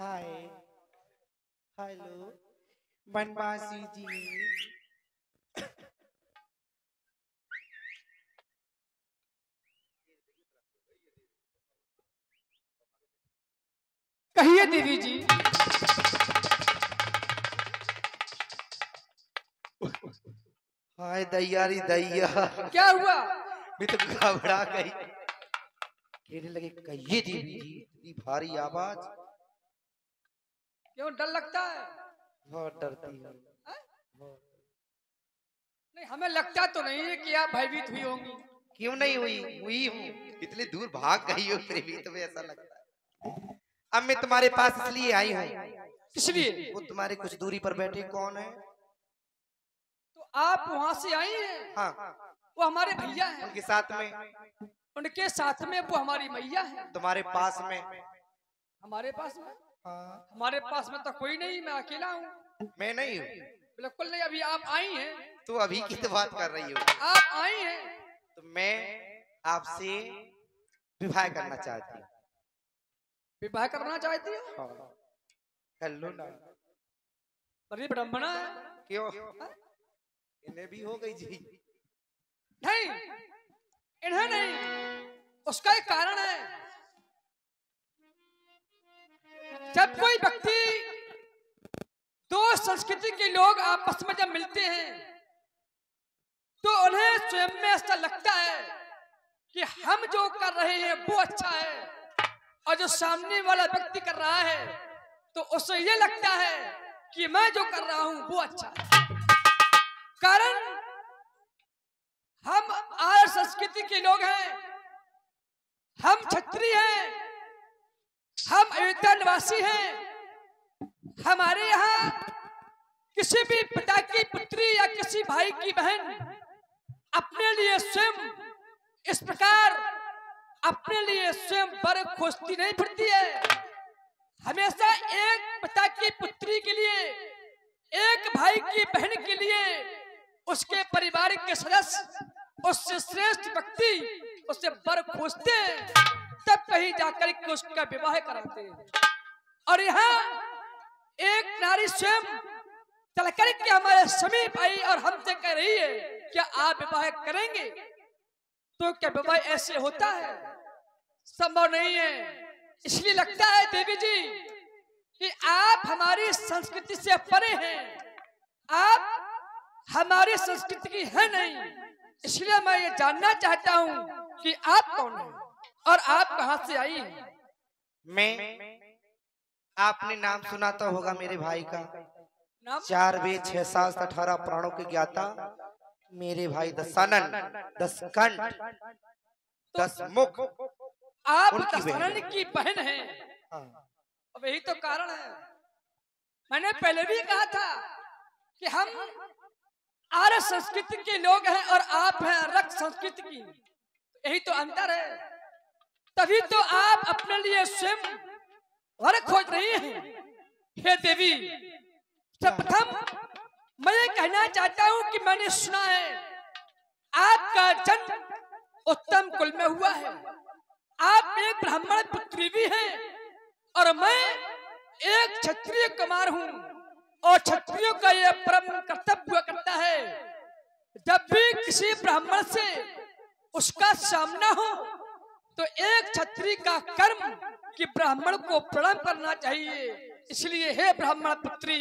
Hi hello बनवासी जी। कहिए देवी जी। हाय दैया री दैया, क्या हुआ? मैं तो घबरा गई। कहने लगे कहिए देवी जी, इतनी भारी आवाज। क्यों डर लगता है? बहुत डरती हूँ। नहीं, हमें लगता तो नहीं है कि आप भयभीत हुई होंगी। क्यों नहीं हुई? हुई हूँ। इतनी दूर भाग गई हो फिर भी तुम्हें ऐसा लगता है। अब मैं तुम्हारे पास इसलिए आई हूँ, इसलिए वो तुम्हारे कुछ दूरी पर बैठे कौन है? तो आप वहां से आई हैं? हाँ, वो हमारे भैया हैं। उनके साथ में, उनके साथ में वो हमारी मैया है। तुम्हारे पास में। हमारे पास में? हाँ, हमारे पास में तो कोई नहीं, मैं अकेला हूँ। मैं नहीं हूँ। बिल्कुल नहीं, अभी आप आई हैं। तू अभी की तो बात कर रही हो। आप आई हैं तो मैं आपसे विवाह करना चाहती हूँ। विवाह करना चाहती हो? हाँ, कर लो ना। बड़ी विडम्बना है। क्यों? इन्हें भी हो गई जी। नहीं, इन्हें नहीं, उसका एक कारण है। जब कोई व्यक्ति, दो संस्कृति के लोग आपस में जब मिलते हैं तो उन्हें स्वयं में ऐसा लगता है कि हम जो कर रहे हैं वो अच्छा है, और जो सामने वाला व्यक्ति कर रहा है तो उसे ये लगता है कि मैं जो कर रहा हूं वो अच्छा है। कारण हम आर्य संस्कृति के लोग हैं, हम क्षत्रिय हैं, हम अयोध्या निवासी हैं। हमारे यहाँ किसी भी पिता की पुत्री या किसी भाई की बहन अपने लिए स्वयं इस प्रकार अपने लिए स्वयं वर खोजती नहीं फिरती है। हमेशा एक पिता की पुत्री के लिए, एक भाई की बहन के लिए उसके परिवार के सदस्य उससे श्रेष्ठ व्यक्ति उससे वर खोजते हैं, तब कहीं जाकर के उसका विवाह कराते हैं। और यहाँ एक नारी स्वयं चल करके हमारे समीप आई और हमसे कह रही है क्या आप विवाह करेंगे? तो क्या विवाह ऐसे होता है? संभव नहीं है। इसलिए लगता है देवी जी कि आप हमारी संस्कृति से परे हैं, आप हमारी संस्कृति की है नहीं। इसलिए मैं ये जानना चाहता हूँ कि आप कौन हैं और आप कहां से आई हैं? मैं, आपने नाम सुना तो होगा मेरे भाई का। नाम? 4 वेद 6 शास्त्र 18 प्राणों के ज्ञाता मेरे भाई दशानन, 10 कंठ, 10 मुख। आप उनकी बहन दशरथ की बहन हैं। हाँ। अब यही तो कारण है। मैंने पहले भी कहा था कि हम आर्य संस्कृति के लोग हैं और आप हैं रक्त संस्कृति की। यही तो अंतर है। तभी तो आप अपने लिए स्वयं वर खोज रही हैं। हे देवी, सर्वप्रथम मैं ये कहना चाहता हूँ कि मैंने सुना है आपका जन्म उत्तम कुल में हुआ है। आप एक ब्राह्मण पुत्री भी हैं और मैं एक क्षत्रिय कुमार हूँ, और क्षत्रियों का यह परम कर्तव्य हुआ करता है जब भी किसी ब्राह्मण से उसका सामना हो तो एक क्षत्रिय का कर्म कि ब्राह्मण को प्रणाम करना चाहिए। इसलिए हे ब्राह्मण पुत्री,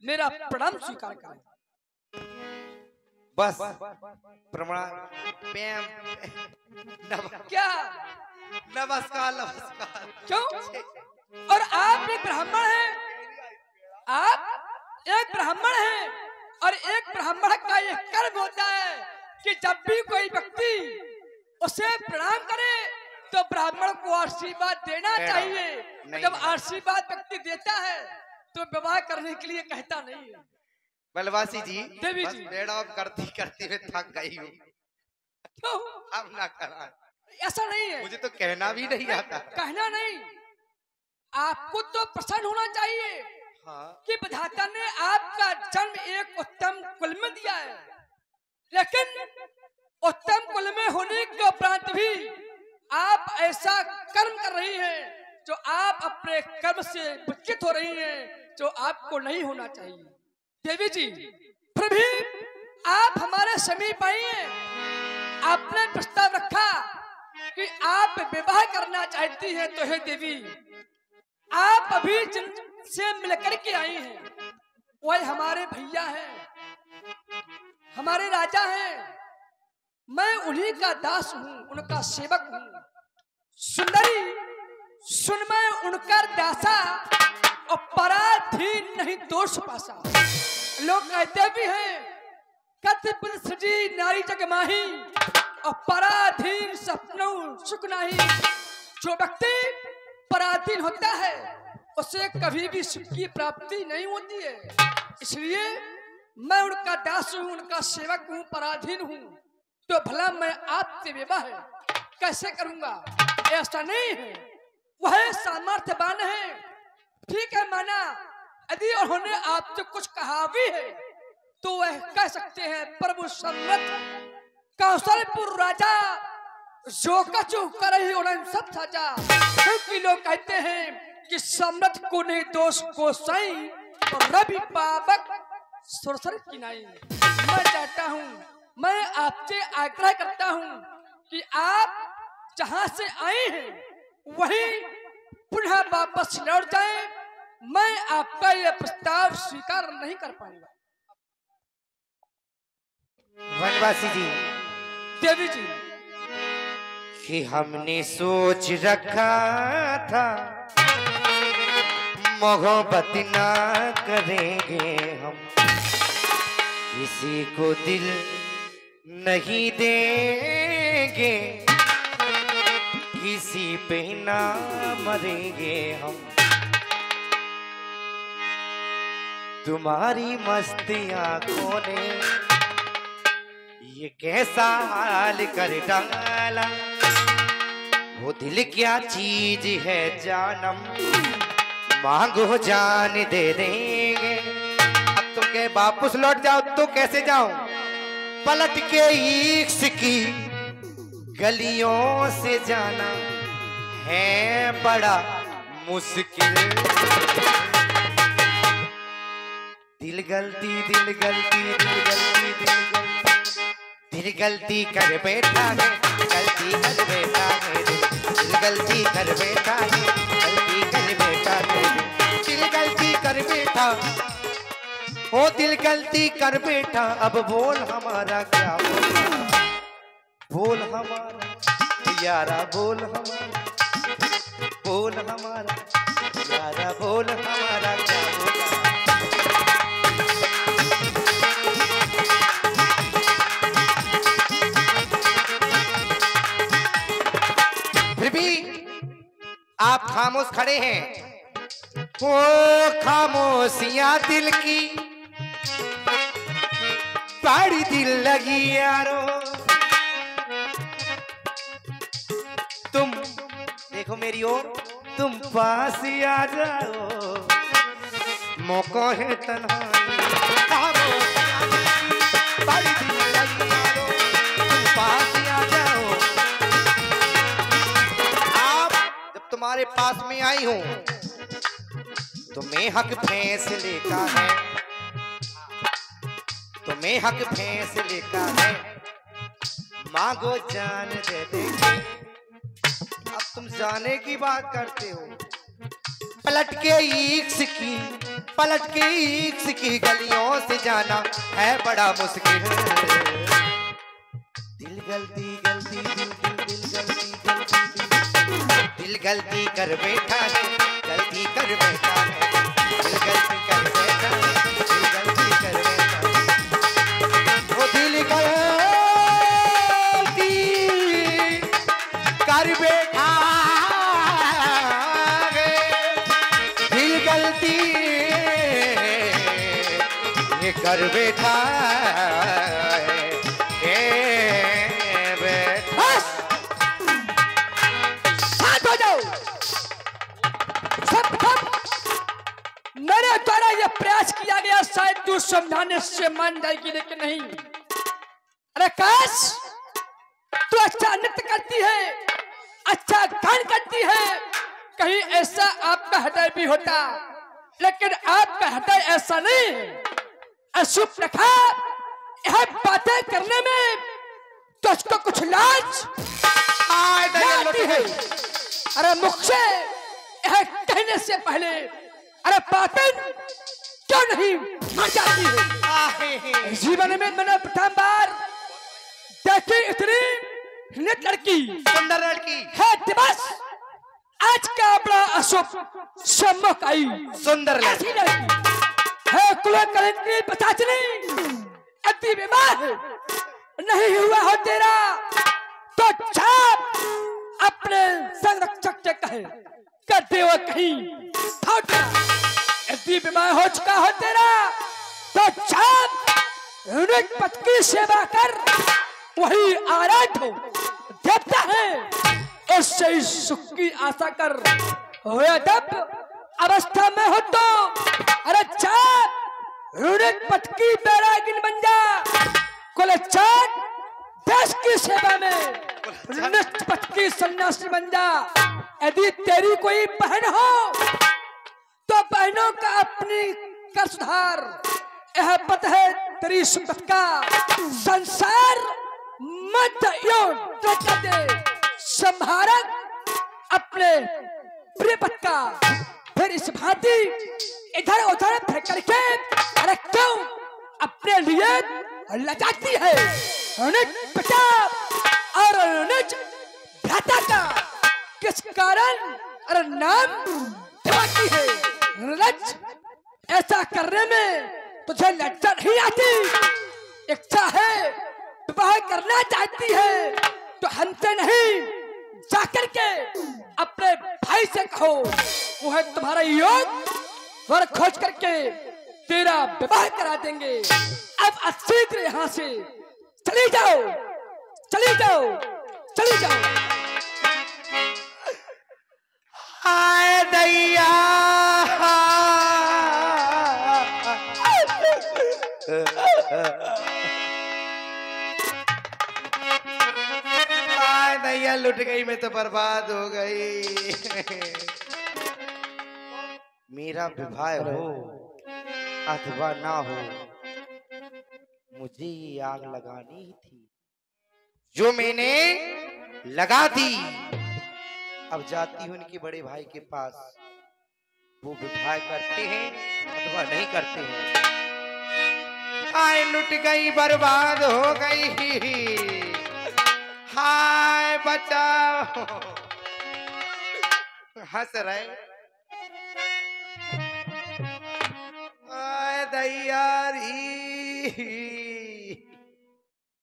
मेरा प्रणाम स्वीकार करें। बस प्रमाण प्रेम क्या? नमस्कार नमस्कार। क्यों? और आप एक ब्राह्मण हैं, आप एक ब्राह्मण हैं, और एक ब्राह्मण का यह कर्म होता है कि जब भी कोई व्यक्ति उसे प्रणाम करे तो ब्राह्मण को आशीर्वाद देना चाहिए। जब आशीर्वाद व्यक्ति देता है तो विवाह करने के लिए कहता नहीं है। बलवासी जी, देवी बस जी, मैडम करती करती मैं थक गई हूँ। क्यों? अब ना करा। ऐसा नहीं है, मुझे तो कहना भी नहीं आता। कहना नहीं, आपको तो प्रसन्न होना चाहिए हाँ। कि विधाता ने आपका जन्म एक उत्तम कुल में दिया है। लेकिन उत्तम कुल में होने के उपरांत भी आप ऐसा कर्म कर रही हैं जो आप अपने कर्म से विचलित हो रही हैं, जो आपको नहीं होना चाहिए। देवी जी, फिर भी आप हमारे समीप आई हैं। आपने प्रस्ताव रखा कि आप विवाह करना चाहती हैं, तो हे देवी, आप अभी जिनसे मिलकर के आई हैं वही हमारे भैया हैं, हमारे राजा हैं। मैं उन्हीं का दास हूँ, उनका सेवक हूँ। सुंदरी सुन, मैं उनका दासा और पराधीन नहीं दोष पासा। लोग कहते भी हैं कति सजी नारी जग माही और पराधीन सपनों सुख नहीं। जो व्यक्ति पराधीन होता है उसे कभी भी सुख की प्राप्ति नहीं होती है। इसलिए मैं उनका दास हूँ, उनका सेवक हूँ, पराधीन हूँ। तो भला मैं आपसे विवाह कैसे करूंगा? ऐसा नहीं है, वह सामर्थ्यवान है। ठीक है, माना। यदि उन्होंने आपसे कुछ कहा भी है तो वह कह सकते हैं, प्रभु सम्मत कौशलपुर राजा जो कछु करही उन्हें सब साजा। क्योंकि लोग कहते हैं कि सम्मत को नहीं दोष को सही और रवि पावक सुरसर की नहीं। मैं चाहता हूँ, मैं आपसे आग्रह करता हूँ कि आप जहां से आए हैं वहीं पुनः वापस लौट जाएं। मैं आपका यह प्रस्ताव स्वीकार नहीं कर पाऊंगा। वनवासी जी, देवी जी, कि हमने सोच रखा था मोहब्बत ना करेंगे हम, किसी को दिल नहीं देंगे, किसी पे ना मरेंगे हम। तुम्हारी मस्ती आंखों ने ये कैसा हाल कर डाला, वो दिल क्या चीज है जानम, मांगो जान दे देंगे। अब तुम के वापस लौट जाओ तो कैसे जाओ? पलट के इश्क की गलियों से जाना है बड़ा मुश्किल। दिल गलती दिल गलती दिल गलती दिल गलती, दिल गलती कर बैठा है, गलती कर बैठा है, दिल गलती कर बैठा है, गलती कर बैठा है, दिल गलती कर बैठा, ओ दिल गलती कर बैठा। अब बोल हमारा क्या होगा, बोल हमारा यारा, बोल हमारा, बोल हमारा यारा, बोल हमारा क्या होगा। फिर भी आप खामोश खड़े हैं। ओ खामोशियां दिल की बड़ी दिल लगी यारो। तुम देखो मेरी ओर, तुम पास आ जाओ, मौका है तन्हाई। खामोशियां दिल की बड़ी दिल लगी यारो, तुम पास आ जाओ। आप तुम्हारे पास में आई हूं, तुम्हें हक फैसले का है, तुम्हें हक फैसले का है, मांगो जान दे देंगे। अब तुम जाने की बात करते हो, पलट के इश्क की, पलट के इश्क की गलियों से जाना है बड़ा मुश्किल। दिल गलती गलती दिल दिल गलती गलती, दिल गलती कर बैठा है, गलती कर बैठा है, दिल गलती कर बैठा है, दिल गलती कर बैठा है, वो दिल गलती कर बैठा है, दिल गलती ये कर बैठा है। मेरे द्वारा यह प्रयास किया गया, शायद तू समझाने से मान जाएगी, लेकिन नहीं। अरे काश तू अच्छा नृत्य करती है, अच्छा गान करती है, कहीं ऐसा आपका हृदय भी होता, लेकिन आपका हृदय ऐसा नहीं है। अशुभ रखा यह बातें करने में तो उसको कुछ लाज आती है। अरे मुख से यह कहने से पहले अरे बातें क्यों नहीं मर जाती है। जीवन में मैंने प्रथम बार देखी इतनी लड़की, सुंदर लड़की है दिवस आज का बड़ा अशुभ सम्मुख आई। सुंदर लड़की है कुलकर्णी पता चली अति विवाह नहीं हुआ हो तेरा तो छाप अपने संरक्षक से कहे कर दे वो कहीं यदि विवाह हो चुका हो तेरा तो छाप पद की सेवा कर, वही आराध हो देवता है उससे ही सुख की आशा कर। जब अवस्था में हो तो अरे छाप पद की बैरागिन बन जा, कुल चाट देश की सेवा में पद की सन्यासी बन जा। यदि तेरी कोई बहन हो तो बहनों का अपनी कर सुधार, यह पद है तेरी सुपथ का संसार मत दे संहारक अपने प्रिय पद का। फिर इस भांति इधर उधर फिर करके अरे क्यों अपने लिए लजाती है पिता और भ्राता का किस कारण अरे नाम जमाती है। रज ऐसा करने में तुझे लज्जा नहीं आती, इच्छा है विवाह करना चाहती है तो हमसे नहीं जाकर के अपने भाई से कहो, वो है तुम्हारा योग वर खोज करके तेरा विवाह करा देंगे। अब शीघ्र यहाँ से चली जाओ, चली जाओ, चली जाओ। हाय दैया हाय दैया लुट गई, मैं तो बर्बाद हो गई। मेरा विवाह हो अथवा ना हो, मुझे ये आग लगानी ही थी जो मैंने लगा दी। अब जाती हूँ उनके बड़े भाई के पास, वो विवाह करते हैं अथवा नहीं करते हैं। हाय लुट गई, बर्बाद हो गई, हाय बचाओ। हंस रहे हाय दैयारी।